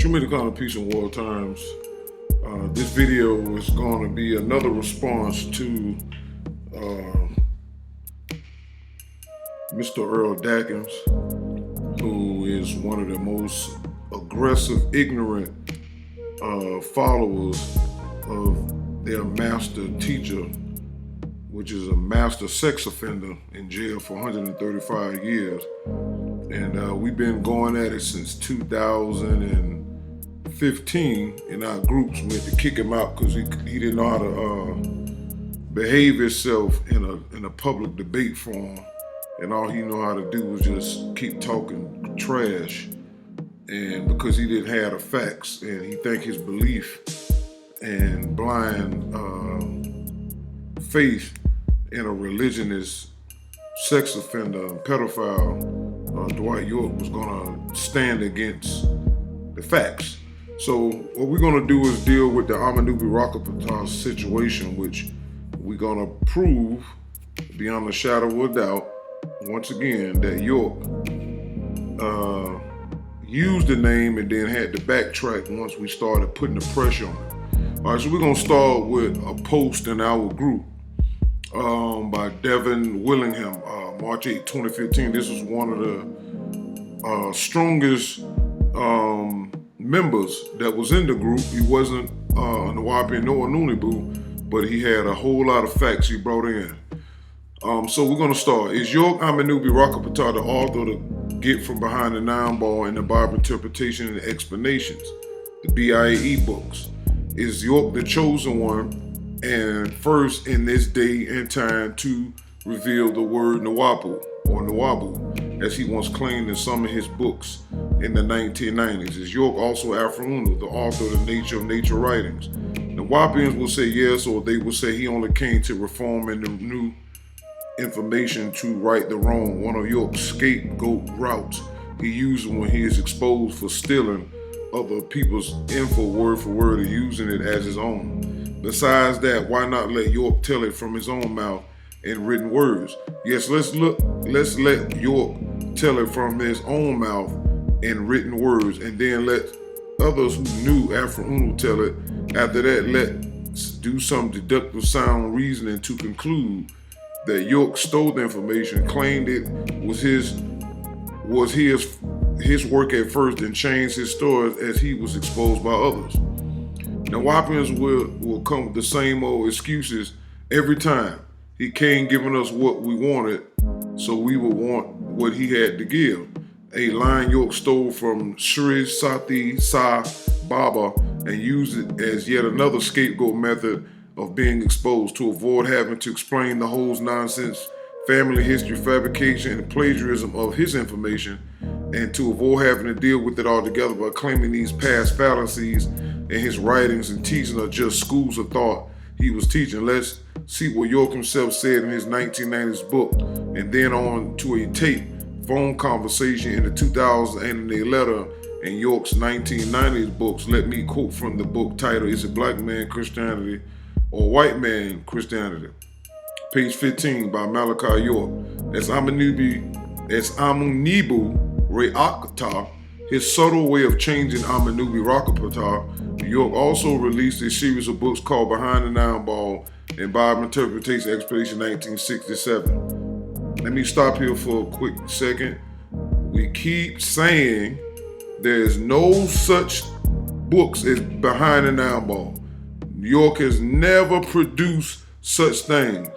Media Kind of Peace and War Times. This video is going to be another response to Mr. Earl Dackins, who is one of the most aggressive, ignorant followers of their master teacher, which is a master sex offender in jail for 135 years. And we've been going at it since 2015 in our groups. We had to kick him out because he didn't know how to behave himself in a public debate forum. And all he knew how to do was just keep talking trash. And because he didn't have the facts, and he think his belief and blind faith in a religionist sex offender and pedophile, Dwight York, was gonna stand against the facts. So what we're gonna do is deal with the Amennubi Rahkaptah situation, which we're gonna prove beyond a shadow of a doubt, once again, that York used the name and then had to backtrack once we started putting the pressure on it. All right, so we're gonna start with a post in our group by Devin Willingham, March 8, 2015. This was one of the strongest members that was in the group. He wasn't a Nawapi nor a Amennubi, but he had a whole lot of facts he brought in. So we're gonna start. Is York Amennubi Rahkaptah the author of the Get From Behind the Nine Ball and the Bible Interpretation and Explanations, the BIAE books? Is York the chosen one and first in this day and time to reveal the word Nawapu or Nawabu, as he once claimed in some of his books in the 1990s? Is York also Afro-Unu, the author of the Nature of Nature writings? Nawapians will say yes, or they will say he only came to reform and renew information to right the wrong, one of York's scapegoat routes he uses when he is exposed for stealing other people's info word for word and using it as his own. Besides that, why not let York tell it from his own mouth in written words? Yes, let's let York tell it from his own mouth in written words, and then let others who knew Afro-Unu tell it. After that, let's do some deductive sound reasoning to conclude that York stole the information, claimed it was his work at first, and changed his stories as he was exposed by others. Nawapians will come with the same old excuses every time. He came giving us what we wanted, so we would want what he had to give. A line York stole from Sri Sati Sa Baba and used it as yet another scapegoat method of being exposed to avoid having to explain the whole nonsense, family history, fabrication, and plagiarism of his information, and to avoid having to deal with it altogether by claiming these past fallacies in his writings and teaching are just schools of thought he was teaching. Let's see what York himself said in his 1990s book, and then on to a tape phone conversation in the 2000s and in a letter in York's 1990s books. Let me quote from the book titled, Is It Black Man Christianity or White Man Christianity? Page 15 by Malachi York. As Amennubi Rahkaptah, his subtle way of changing Amennubi Rahkaptah, York also released a series of books called Behind the Nine Ball and Bible Interpretation Explanation 1967. Let me stop here for a quick second. We keep saying there's no such books as Behind the Nine Ball. York has never produced such things.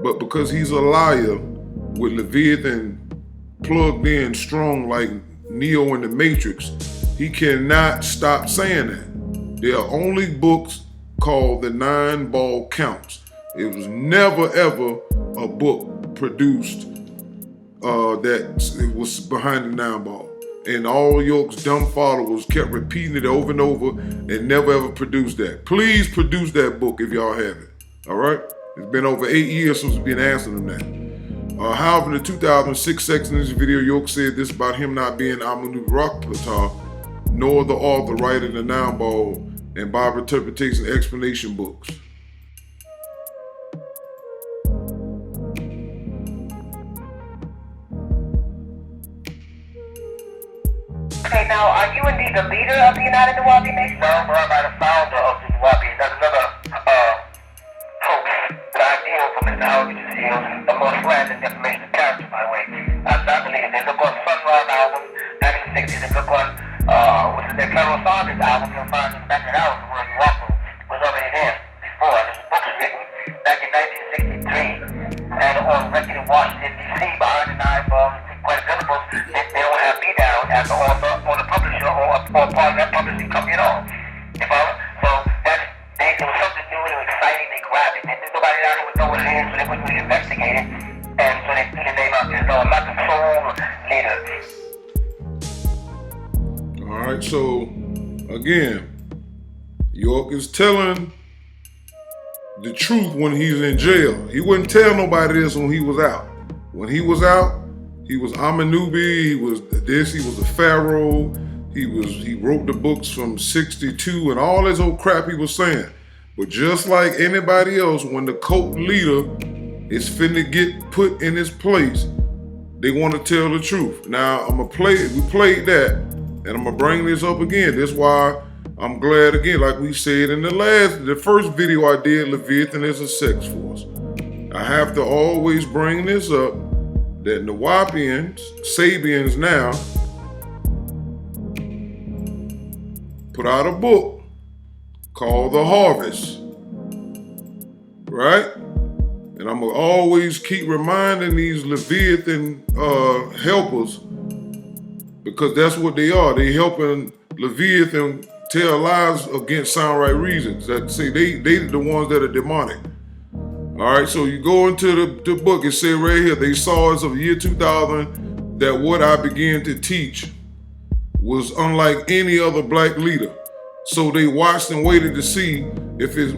But because he's a liar with Leviathan plugged in strong like Neo in the Matrix, he cannot stop saying that. There are only books called The Nine Ball Counts. It was never ever a book produced that it was Behind the Nine Ball. And all York's dumb followers kept repeating it over and over and never ever produced that. Please produce that book if y'all have it. All right? It's been over 8 years since we've been asking them that. However, in the 2006 section of this video, York said this about him not being Amennubi Rahkaptah, nor the author writing the Nine Ball and Bible Interpretation Explanation books. Okay, now, are you indeed the leader of the United Nawabi Nation? No, I'm the founder of the Nawabi. That's another hoax. The idea from his outreach is the most slander and defamation of character, by the way. I'm not the leader. They look on Sunrise album, 1960s, and look on, what's it, their Carol Saunders album, you'll find in back in the album, where Waffle was already there before. This book was written back in 1963, and on record in Washington, D.C., behind the knife of Quite Venables, they don't have me down as the author or the publisher or part of that publishing company at all. You follow? So it was something new and exciting. They grabbed it. Nobody down there would know what it is, so they wouldn't really investigate it. And so they threw the name out there. No, I'm not the sole leader. All right, so again, York is telling the truth when he's in jail. He wouldn't tell nobody this when he was out. When he was out, he was Amennubi, he was this, he was a pharaoh, he wrote the books from 62 and all this old crap he was saying. But just like anybody else, when the cult leader is finna get put in his place, they want to tell the truth. Now we played that, and I'm gonna bring this up again. That's why I'm glad again, like we said in the first video I did, Leviathan is a sex force. I have to always bring this up, that Nawapians, Sabians now, put out a book called The Harvest, right? And I'm gonna always keep reminding these Leviathan helpers, because that's what they are. They helping Leviathan tell lies against sound right reasons. That say they the ones that are demonic. All right, so you go into the book, it said right here, they saw as of the year 2000 that what I began to teach was unlike any other black leader. So they watched and waited to see if it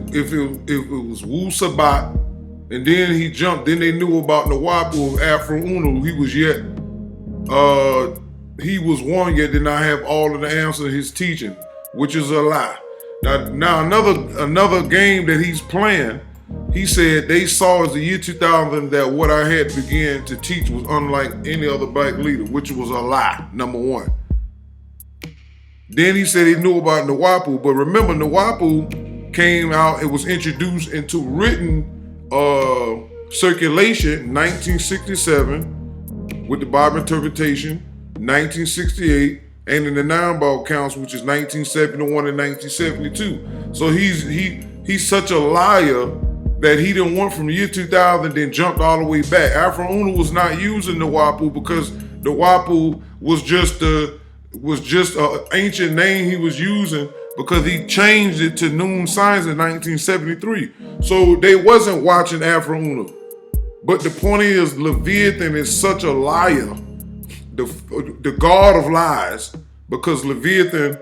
was Wu Sabat, and then he jumped. Then they knew about Nawapu of Afro Unu. He was one yet did not have all of the answers to his teaching, which is a lie. Now another game that he's playing. He said they saw as the year 2000 that what I had began to teach was unlike any other black leader, which was a lie, number one. Then he said he knew about Nawapu, but remember Nawapu came out, it was introduced into written circulation in 1967 with the Bible interpretation, 1968, and in the nine-ball counts, which is 1971 and 1972. So he's such a liar that he didn't want from the year 2000, then jumped all the way back. Afro Unu was not using Nawapu because Nawapu was just an ancient name he was using because he changed it to Noon Science in 1973. So they wasn't watching Afro Unu. But the point is, Leviathan is such a liar, the god of lies, because Leviathan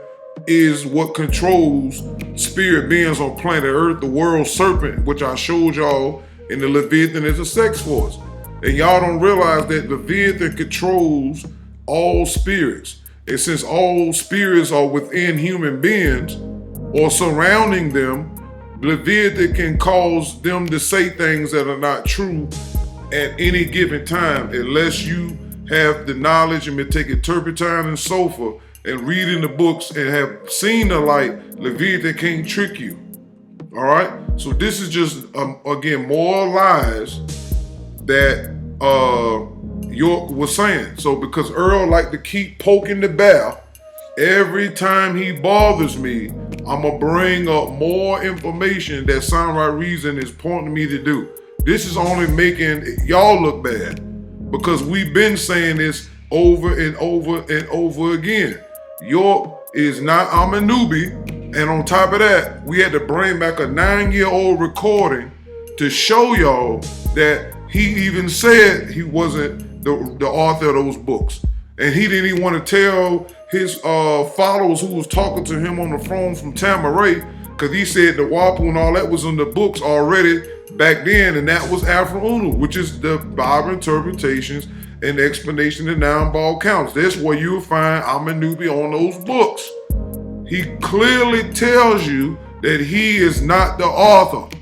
is what controls spirit beings on planet Earth, the world serpent, which I showed y'all in the Leviathan is a sex force. And y'all don't realize that Leviathan controls all spirits. And since all spirits are within human beings or surrounding them, Leviathan can cause them to say things that are not true at any given time, unless you have the knowledge and may take turpentine and sulfur and reading the books and have seen the light. Leviathan can't trick you. All right? So this is just, again, more lies that York was saying. So because Earl like to keep poking the bear, every time he bothers me, I'm going to bring up more information that Sound Right Reason is pointing me to do. This is only making y'all look bad, because we've been saying this over and over and over again. York is not Amennubi, and on top of that, we had to bring back a 9-year-old recording to show y'all that he even said he wasn't the author of those books. And he didn't even want to tell his followers who was talking to him on the phone from Tamaray, because he said the Wapu and all that was in the books already back then, and that was Afro Unu, which is the Bible interpretations and explanation of nine-ball counts. That's where you'll find Amennubi on those books. He clearly tells you that he is not the author,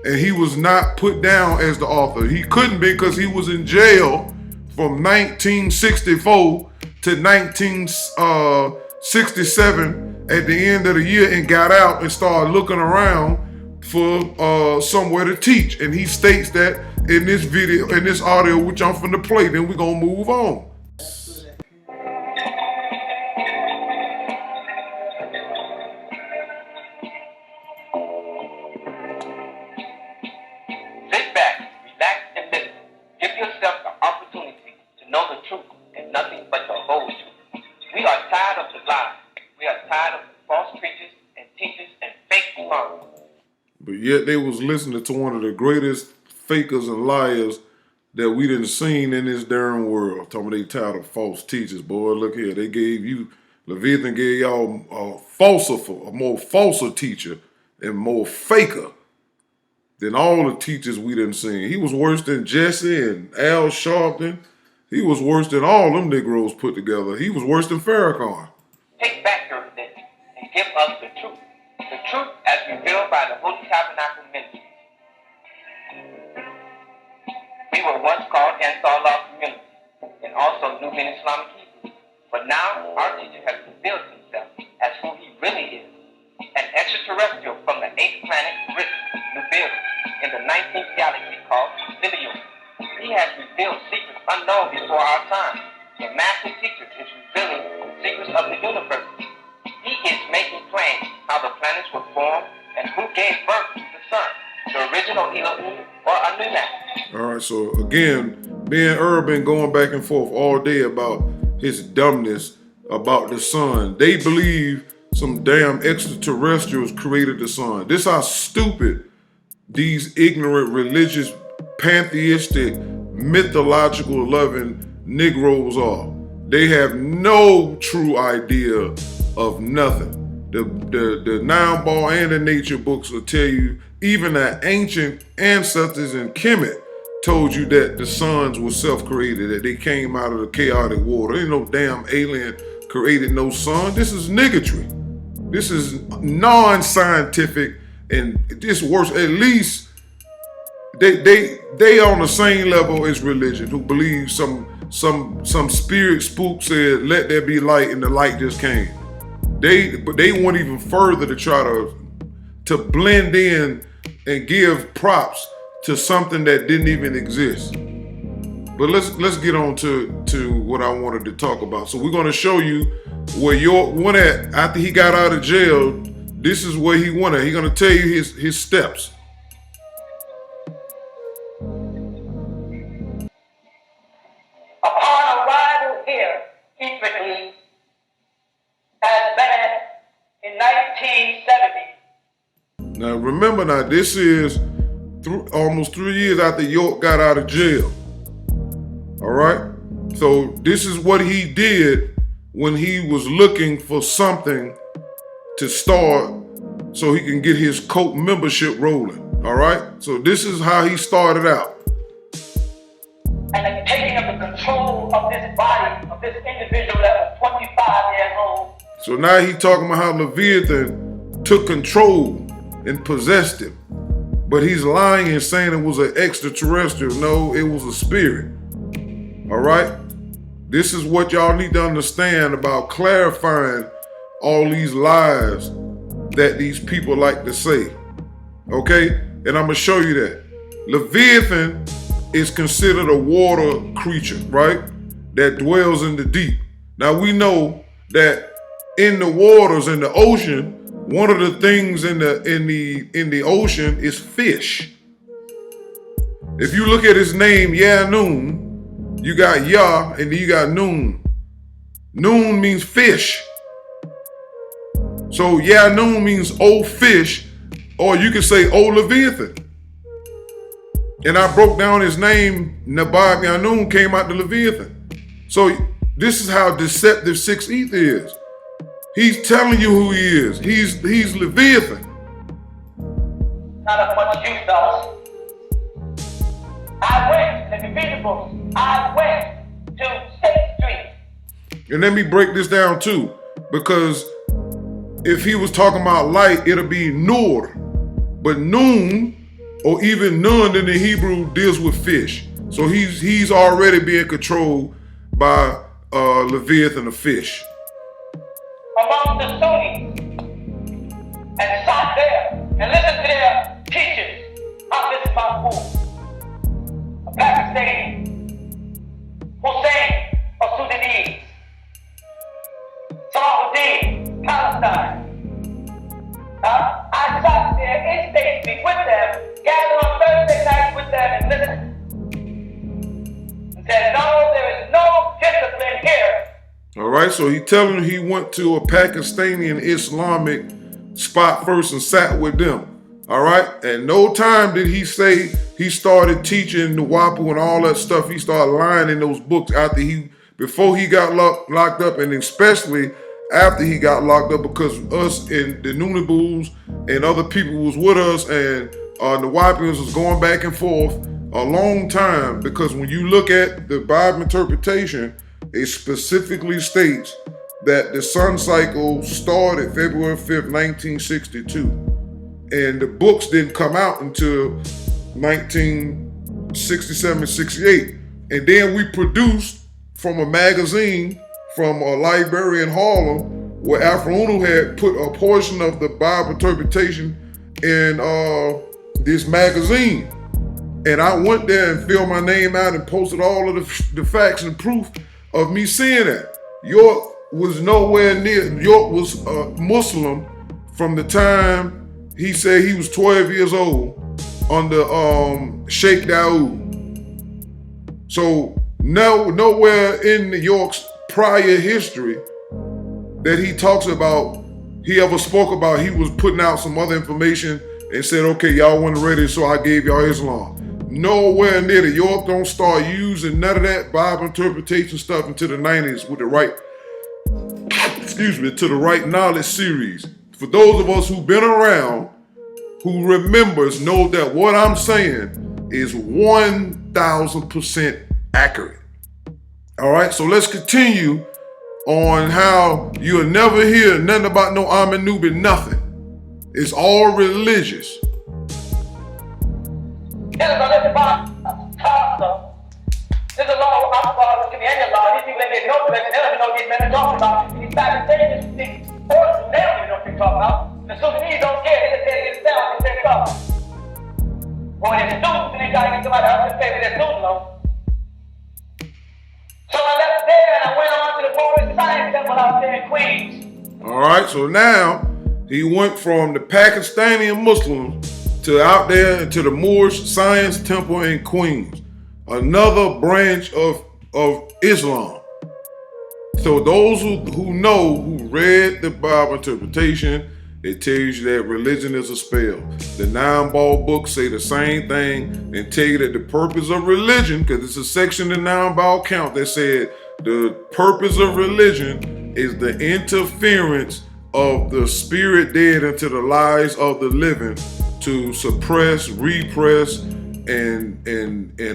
and he was not put down as the author. He couldn't be, because he was in jail from 1964 to 1967 at the end of the year and got out and started looking around for somewhere to teach. And he states that in this video, in this audio, which I'm finna play. Then we're gonna move on. Sit back, relax, and listen. Give yourself the opportunity to know the truth and nothing but the whole truth. We are tired of the lies. We are tired of the false preachers and teachers and fake imams. But yet they was listening to one of the greatest fakers and liars that we done seen in this darn world. Talking about they tired of false teachers, boy. Look here, they gave you, Leviathan gave y'all a more falser teacher and more faker than all the teachers we done seen. He was worse than Jesse and Al Sharpton. He was worse than all them Negroes put together. He was worse than Farrakhan. Take back your religion and give us the truth. The truth as revealed by the Holy Tabernacle Ministry. We were once called Ansar Allah Community and also New Men Islamic Hebrew. But now our teacher has revealed himself as who he really is. An extraterrestrial from the 8th planet, Nibiru, in the 19th galaxy called Silium. He has revealed secrets unknown before our time. The master teacher is revealing the secrets of the universe. He is making plain how the planets were formed and who gave birth to the sun, the original Elohim or Amennubi. All right, so again, me and Herb been going back and forth all day about his dumbness about the sun. They believe some damn extraterrestrials created the sun. This how stupid these ignorant, religious, pantheistic, mythological loving Negroes are. They have no true idea of nothing. The Nine Ball and the nature books will tell you, even the ancient ancestors in Kemet told you that the suns were self-created, that they came out of the chaotic water. Ain't no damn alien created no sun. This is niggotry. This is non-scientific, and this worse. At least they on the same level as religion, who believe some spirit spook said, "Let there be light," and the light just came. But they went even further to try to blend in and give props to something that didn't even exist. But let's get on to what I wanted to talk about. So we're going to show you where York went at after he got out of jail. This is where he went at. He's going to tell you his steps. Upon arrival here, secretly, as bad in 1970. Now remember, this is almost 3 years after York got out of jail. All right? So this is what he did when he was looking for something to start so he can get his cult membership rolling. All right? So this is how he started out. And the taking of the control of this body, of this individual that was 25 years old. So now he talking about how Leviathan took control and possessed him. But he's lying and saying it was an extraterrestrial. No, it was a spirit. All right? This is what y'all need to understand about clarifying all these lies that these people like to say. Okay? And I'm going to show you that. Leviathan is considered a water creature, right? That dwells in the deep. Now we know that in the waters, in the ocean, one of the things in the ocean is fish. If you look at his name, Yanun, you got Yah and then you got Nun. Nun means fish. So Yanun means old fish, or you can say old Leviathan. And I broke down his name, Nabab Yanun came out to Leviathan. So this is how deceptive 6 Ether is. He's telling you who he is. He's Leviathan. Not as much you, fellas. I went, in the video books, I went to State Street. And let me break this down too, because if he was talking about light, it'll be Nur. But Noon, or even Nun in the Hebrew, deals with fish. So he's already being controlled by Leviathan, a fish. Among the Sunnis and sat there and listened to their teachers. This is my fool. A Pakistani, Hussein of Sudanese, Salahuddin, Palestine. I sat there instantly with them, gathered on Thursday night with them and listened. And said, no, there is no discipline here. All right, so he telling him he went to a Pakistani Islamic spot first and sat with them. All right, and no time did he say he started teaching the Wapu and all that stuff. He started lying in those books before he got locked up, and especially after he got locked up, because us and the Nunibus and other people was with us, and the Wapians was going back and forth a long time, because when you look at the Bible interpretation, it specifically states that the sun cycle started February 5th, 1962. And the books didn't come out until 1967, 68. And then we produced from a magazine from a library in Harlem where Afro-Unu had put a portion of the Bible interpretation in this magazine. And I went there and filled my name out and posted all of the facts and proof of me seeing that. York was nowhere near. York was a Muslim from the time he said he was 12 years old under Sheikh Daoud. So nowhere in New York's prior history that he talks about, he ever spoke about, he was putting out some other information and said, okay, y'all weren't ready, so I gave y'all Islam. Nowhere near. The York don't start using none of that Bible interpretation stuff until the 90s with the right, to the right knowledge series. For those of us who've been around, who remembers, know that what I'm saying is 1,000% accurate. All right, so let's continue on how you'll never hear nothing about no Amennubi, nothing. It's all religious. There's a lot of alcohol, to be any law. These people ain't no direction. They don't even know what these men are talking about. These Pakistani, these horses, they don't even know what they're talking about. The Sudanese don't care. They just say it themselves and they're talking. Well, when they're students, they gotta get somebody else to pay for their student loan. So I left there and I went on to the Moorish Science Temple out there in Queens. All right, so now he went from the Pakistani Muslims to out there to the Moorish Science Temple in Queens, another branch of Islam. So those who know, who read the Bible interpretation, it tells you that religion is a spell. The 9-ball books say the same thing and tell you that the purpose of religion, because it's a section in the 9-ball count that said the purpose of religion is the interference of the spirit dead into the lives of the living, to suppress, repress, and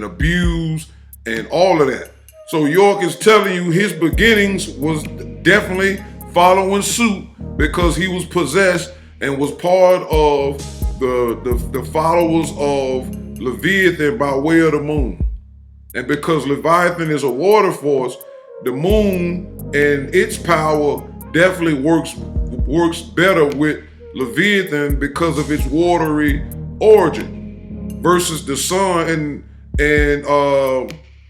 abuse, and all of that. So York is telling you his beginnings was definitely following suit because he was possessed and was part of the followers of Leviathan by way of the moon. And because Leviathan is a water force, the moon and its power definitely works better with Leviathan because of its watery origin versus the sun and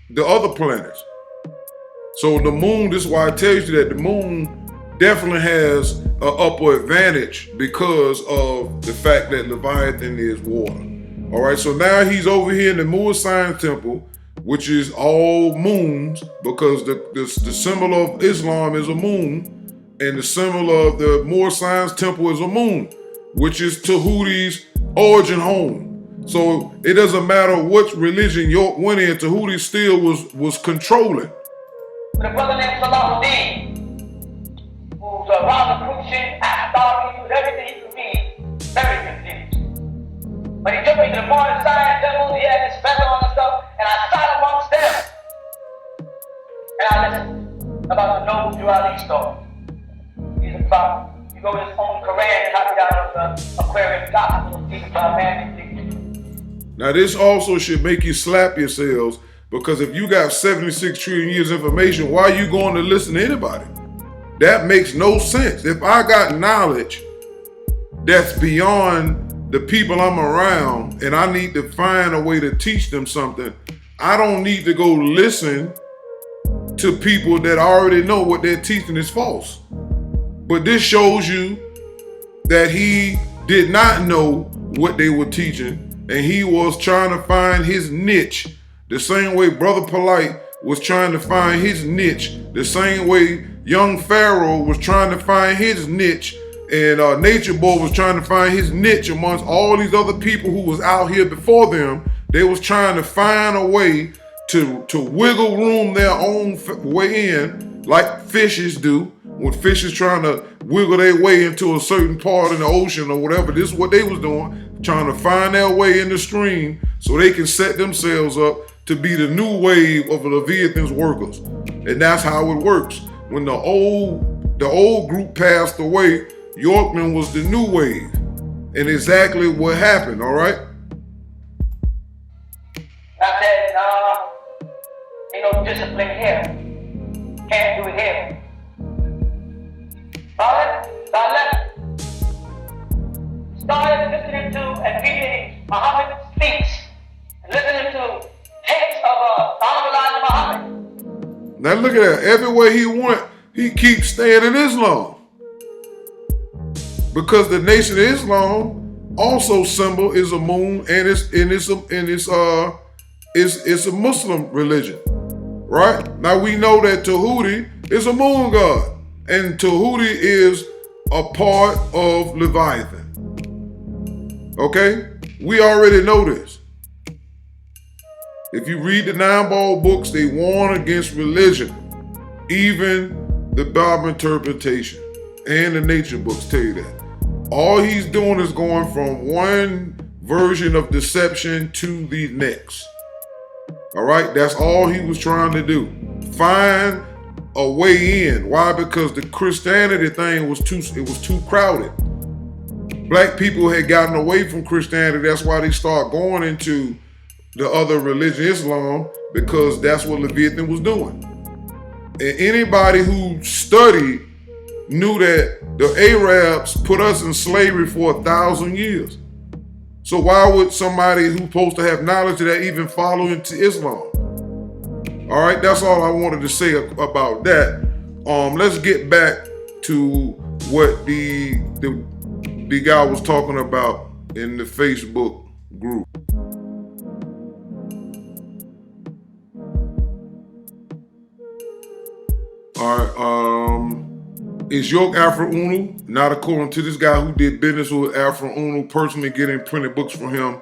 the other planets. So the moon, this is why it tells you that the moon definitely has an upper advantage because of the fact that Leviathan is water. All right, so now he's over here in the Moorish Science Temple, which is all moons, because the symbol of Islam is a moon, and the symbol of the Moorish Science Temple is a moon, which is Tahuti's origin home. So it doesn't matter what religion York went in, Tahuti still was controlling. The brother named Salahuddin, who's a rather Christian, Ashtar, he was everything he could be, very confused. But he took me to the Moorish Science Temple, he had his feather on and stuff, and I sat amongst them. And I listened about the noble Jurali story. He's about, you go to his own Quran and copy out of the Aquarian gospel, he's about man. Now this also should make you slap yourselves Because if you got 76 trillion years of information, why are you going to listen to anybody? That makes no sense. If I got knowledge that's beyond the people I'm around and I need to find a way to teach them something, I don't need to go listen to people that already know what they're teaching is false. But this shows you that he did not know what they were teaching, and he was trying to find his niche the same way Brother Polite was trying to find his niche, the same way young Pharaoh was trying to find his niche, and Nature Boy was trying to find his niche amongst all these other people who was out here before them. They was trying to find a way to wiggle room their own way in, like fishes do. When fishes trying to wiggle their way into a certain part in the ocean or whatever, this is what they was doing, trying to find their way in the stream so they can set themselves up to be the new wave of Leviathan's workers. And that's how it works. When the old group passed away, Yorkman was the new wave. And exactly what happened, all right? I said, ain't no discipline here. Can't do it here. Alright? Started listening to and reading Muhammad's speech and listening to tapes of Honorable Muhammad. Now look at that. Everywhere he went, he keeps staying in Islam. Because the Nation of Islam also symbol is a moon, and it's a Muslim religion, right? Now we know that Tahuti is a moon god, and Tahuti is a part of Leviathan. Okay, we already know this. If you read the 9 ball books, they warn against religion, even the Bible interpretation and the nature books tell you that. All he's doing is going from one version of deception to the next. All right, that's all he was trying to do. Find a way in. Why? Because the Christianity thing was too crowded. Black people had gotten away from Christianity. That's why they start going into the other religion, Islam, because that's what Leviathan was doing. And anybody who studied knew that the Arabs put us in slavery for 1,000 years. So why would somebody who's supposed to have knowledge of that even follow into Islam? All right, that's all I wanted to say about that. Let's get back to what the guy was talking about in the Facebook group. All right, is York Afro Uno, not according to this guy who did business with Afro Uno, personally getting printed books from him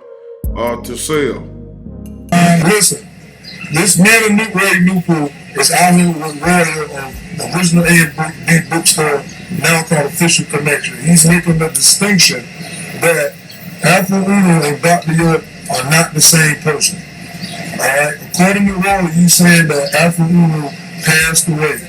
to sell? Listen, this man in Ray Newport is out here with writer of the original A&B bookstore, now called Official Connection. He's making the distinction that Afro Uno and Dr. York are not the same person. All right, according to Roy, he's saying that Afro Uno passed away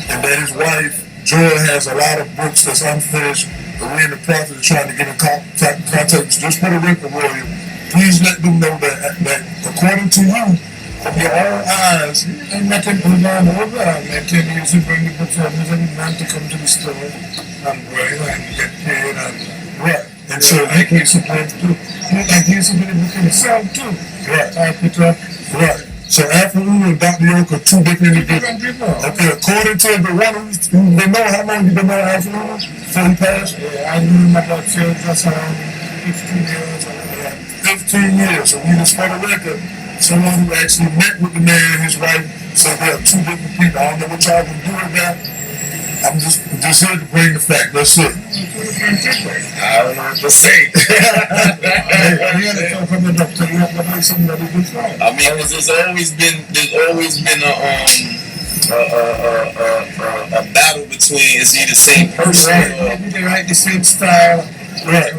and that his wife Joy has a lot of books that's unfinished, and we're in the process of trying to get in contact. Just for the record, William, please let them know that according to you, from your own eyes, and nothing going on over there. Man, 10 years you bring the books up, there's every man to come to the store. I'm right, and get paid, and right. And so I can't support it too. I can't support it within itself too. Right. I put up, right. So Afro Uno and Dr. York are two different individuals. Okay, according to the one who's been know how long you been knowing Afro Uno? Before he passed? Yeah, I knew him about just around 15 years. 15 years. So we just for the record, someone who actually met with the man and his wife, so we have two different people. I don't know what y'all can do with that. I'm just here to bring the fact. That's it. I don't know what to say. I mean, there's always been a battle between, is he the same person? Right. They write the same style. Right.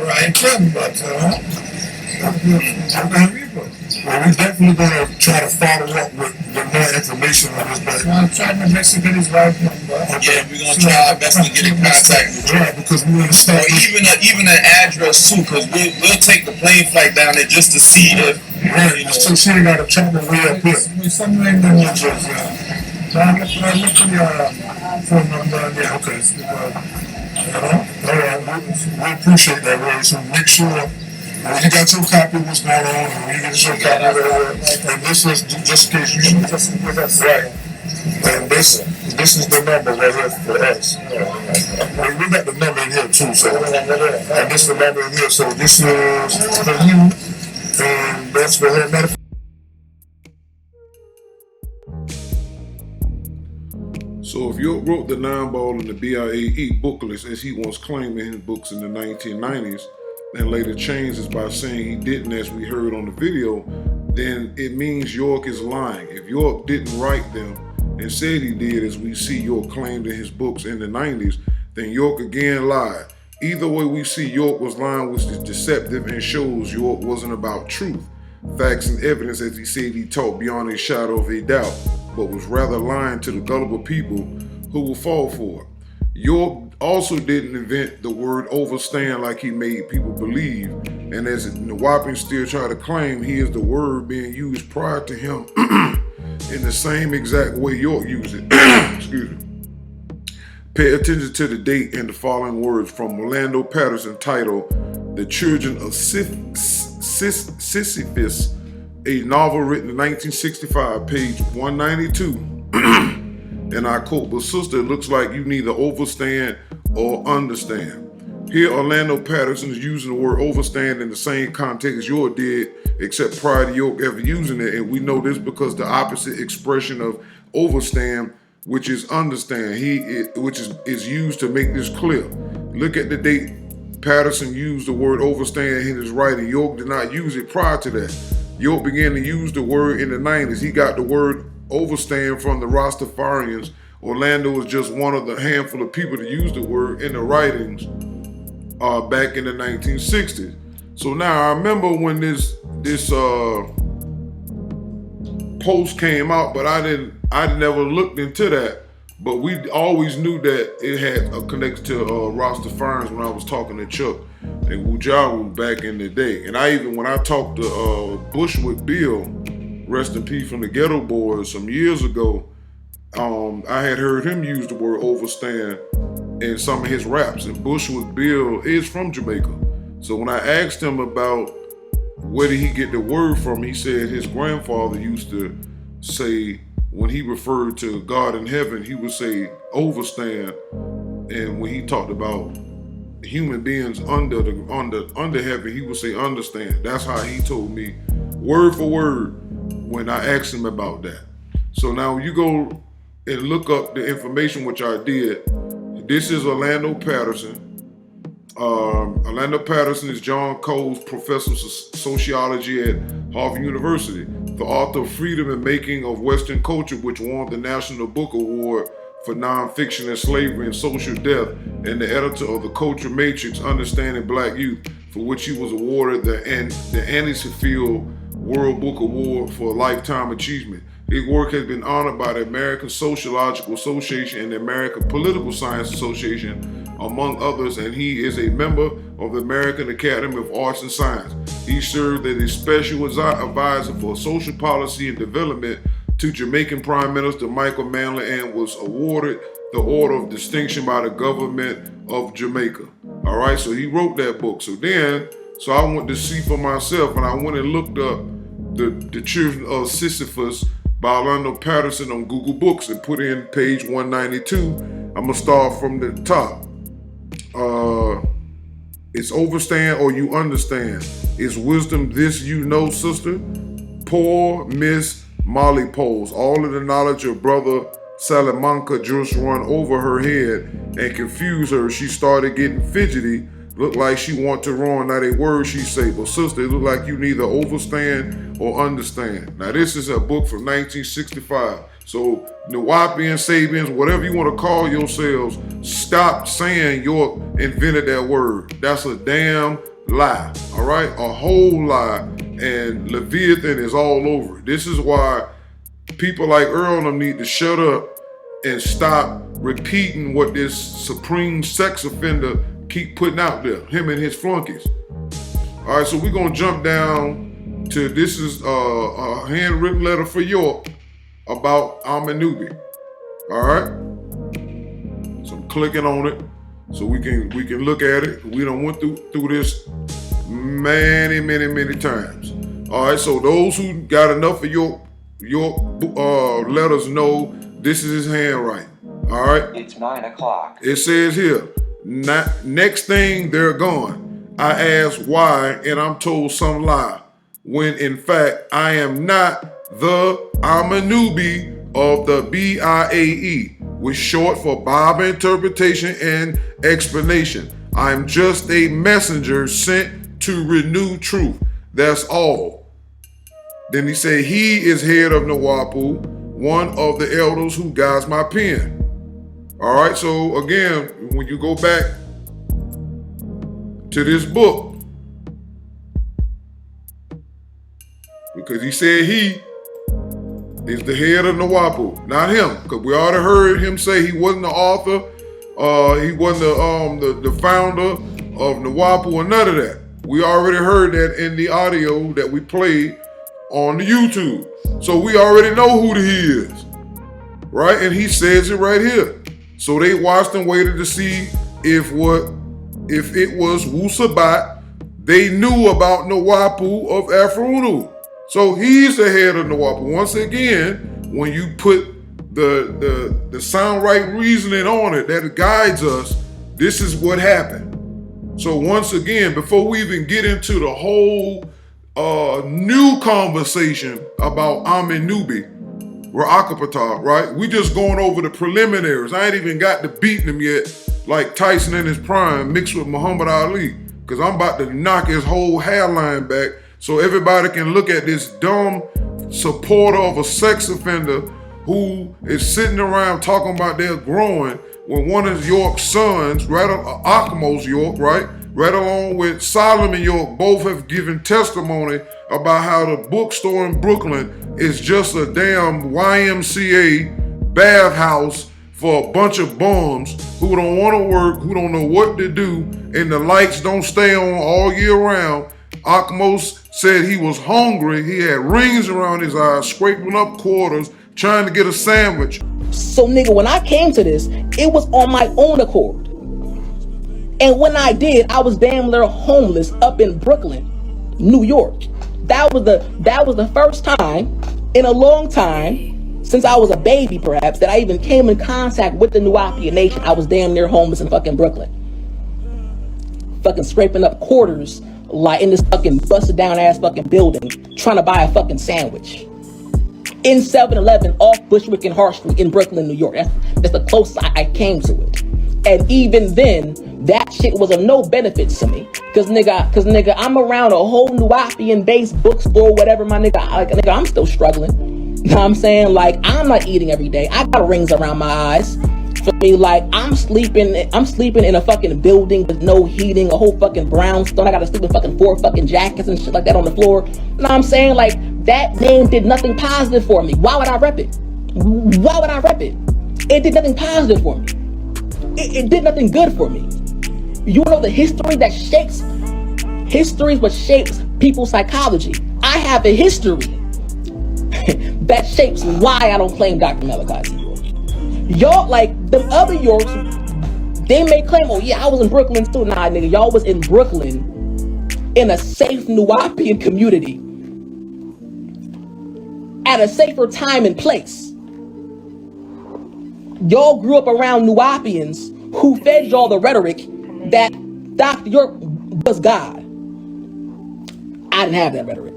Well, we're definitely going to try to follow up with more information on this. But I'm trying to mess with his wife number. Yeah, we're going to try our best to get in contact with you. Right, because we want to start. Or even an address too, because we'll take the plane flight down there just to see if Right, so she ain't got to chop her way up here. Something ain't done yet, Now, look at your phone number. Yeah, okay. All right, we appreciate that, Ray. So make sure when you got your copy of what's going on, and when you get your copy of that, and this is just in case you should just with us, right? And this is the number right here for us. We got the number in here too, so and this is the number in here. So this is for you, and that's for her. So if York wrote the 9-ball and the BIAE booklets as he once claimed in his books in the 1990s, and later changed this by saying he didn't, as we heard on the video, then it means York is lying. If York didn't write them and said he did, as we see York claimed in his books in the 90s, then York again lied. Either way we see York was lying, which is deceptive and shows York wasn't about truth, facts and evidence, as he said he taught beyond a shadow of a doubt, but was rather lying to the gullible people who will fall for it. York also didn't invent the word overstand like he made people believe, and as the Wapping still try to claim, he is the word being used prior to him in the same exact way York used it. Excuse me. Pay attention to the date and the following words from Orlando Patterson titled The Children of Sisyphus, a novel written in 1965, page 192. And I quote, "But sister, it looks like you neither overstand or understand." Here, Orlando Patterson is using the word overstand in the same context as York did, except prior to York ever using it. And we know this because the opposite expression of overstand, which is understand, which is used to make this clear. Look at the date Patterson used the word overstand in his writing. York did not use it prior to that. York began to use the word in the 90s. He got the word overstand from the Rastafarians. Orlando was just one of the handful of people to use the word in the writings back in the 1960s. So now I remember when this post came out, but I never looked into that. But we always knew that it had a connection to Rastafarians when I was talking to Chuck and Wujaru back in the day. And when I talked to Bushwick Bill, rest in peace, from the Ghetto Boys some years ago, I had heard him use the word overstand in some of his raps. And Bushwick Bill is from Jamaica. So when I asked him about where did he get the word from, he said his grandfather used to say, when he referred to God in heaven, he would say overstand. And when he talked about human beings under heaven, he would say understand. That's how he told me, word for word, when I asked him about that. So now you go and look up the information, which I did. This is Orlando Patterson. Orlando Patterson is John Cole's professor of sociology at Harvard University, the author of Freedom and Making of Western Culture, which won the National Book Award for Nonfiction and Slavery and Social Death, and the editor of The Culture Matrix, Understanding Black Youth, for which he was awarded the Annie Field World Book Award for Lifetime Achievement. His work has been honored by the American Sociological Association and the American Political Science Association, among others, and he is a member of the American Academy of Arts and Science. He served as a special advisor for social policy and development to Jamaican Prime Minister Michael Manley and was awarded the Order of Distinction by the government of Jamaica. All right, so he wrote that book. So I went to see for myself, and I went and looked up the Children of Sisyphus by Orlando Patterson on Google Books and put in page 192. I'm gonna start from the top. It's overstand or you understand. Is wisdom this you know, sister? Poor Miss Molly Poles. All of the knowledge of brother Salamanca just run over her head and confuse her. She started getting fidgety. Look like she want to run. Not a word she say, but sister, it look like you neither overstand or understand. Now this is a book from 1965. So Nawapians, Sabians, whatever you want to call yourselves, stop saying York invented that word. That's a damn lie, all right? A whole lie, and Leviathan is all over it. This is why people like Earl and them need to shut up and stop repeating what this supreme sex offender keep putting out there, him and his flunkies. All right, so we're going to jump down this is a handwritten letter for York about Amennubi. All right. So I'm clicking on it so we can look at it. We done went through this many times. All right. So those who got enough of York letters know this is his handwriting. All right. It's 9 o'clock. It says here, next thing they're gone. I ask why, and I'm told some lie. When in fact, I am not the Amennubi of the BIAE, which short for Bible interpretation and explanation. I'm just a messenger sent to renew truth. That's all. Then he said, he is head of Nawapu, one of the elders who guides my pen. All right, so again, when you go back to this book, because he said he is the head of Nawapu, not him, because we already heard him say he wasn't the author, he wasn't the founder of Nawapu or none of that. We already heard that in the audio that we played on the YouTube. So we already know who he is, right? And he says it right here. So they watched and waited to see if it was Wusabat they knew about Nawapu of Afrunu. So he's the head of Nawapu. Once again, when you put the sound right reasoning on it that guides us, this is what happened. So once again, before we even get into the whole new conversation about Amennubi, Rahkaptah, right? We just going over the preliminaries. I ain't even got to beating him yet, like Tyson in his prime mixed with Muhammad Ali, because I'm about to knock his whole hairline back so everybody can look at this dumb supporter of a sex offender who is sitting around talking about they're growing when one of York's sons, Akmos York, right? Right along with Solomon York, both have given testimony about how the bookstore in Brooklyn is just a damn YMCA bathhouse for a bunch of bums who don't want to work, who don't know what to do, and the lights don't stay on all year round. Akmos said he was hungry. He had rings around his eyes, scraping up quarters, trying to get a sandwich. So nigga, when I came to this, it was on my own accord. And when I did, I was damn near homeless up in Brooklyn, New York. That was the first time in a long time, since I was a baby perhaps, that I even came in contact with the Nuwapian nation. I was damn near homeless in fucking Brooklyn. Fucking scraping up quarters like in this fucking busted down ass fucking building, trying to buy a fucking sandwich. In 7-Eleven off Bushwick and Hart Street in Brooklyn, New York. That's the closest I came to it. And even then, that shit was of no benefit to me. Cause nigga, I'm around a whole Nuwapian based bookstore, whatever, my nigga. Nigga, I'm still struggling. You know what I'm saying? Like, I'm not eating every day. I got rings around my eyes. For me, like, I'm sleeping in a fucking building with no heating, a whole fucking brownstone. I gotta sleep with fucking 4 fucking jackets and shit like that on the floor. You know what I'm saying? Like, that name did nothing positive for me. Why would I rep it? Why would I rep it? It did nothing positive for me. It did nothing good for me. You know the history that shapes, history is what shapes people's psychology. I have a history that shapes why I don't claim Dr. Malachi York. Y'all, like, the other Yorks, they may claim, oh yeah, I was in Brooklyn too. Nah, nigga, y'all was in Brooklyn in a safe Nuwapian community at a safer time and place. Y'all grew up around Nuwapians who fed y'all the rhetoric that Dr. York was God. I didn't have that rhetoric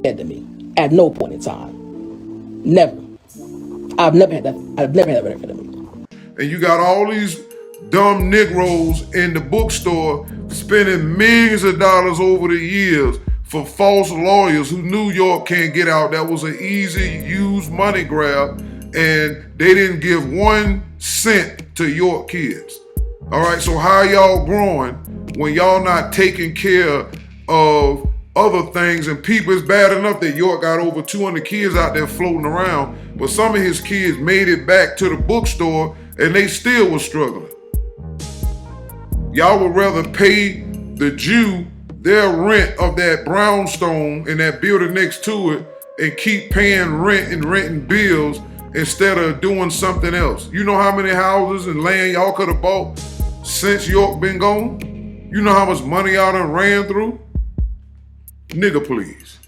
fed to me at no point in time. Never. I've never had that rhetoric fed to me. And you got all these dumb Negroes in the bookstore spending millions of dollars over the years for false lawyers who New York can't get out. That was an easy used money grab, and they didn't give 1 cent to York kids. All right, so how y'all growing when y'all not taking care of other things and people? It's bad enough that York got over 200 kids out there floating around, but some of his kids made it back to the bookstore and they still was struggling. Y'all would rather pay the Jew their rent of that brownstone and that building next to it and keep paying rent and renting bills instead of doing something else. You know how many houses and land y'all could have bought since York been gone? You know how much money y'all done ran through? Nigga, please.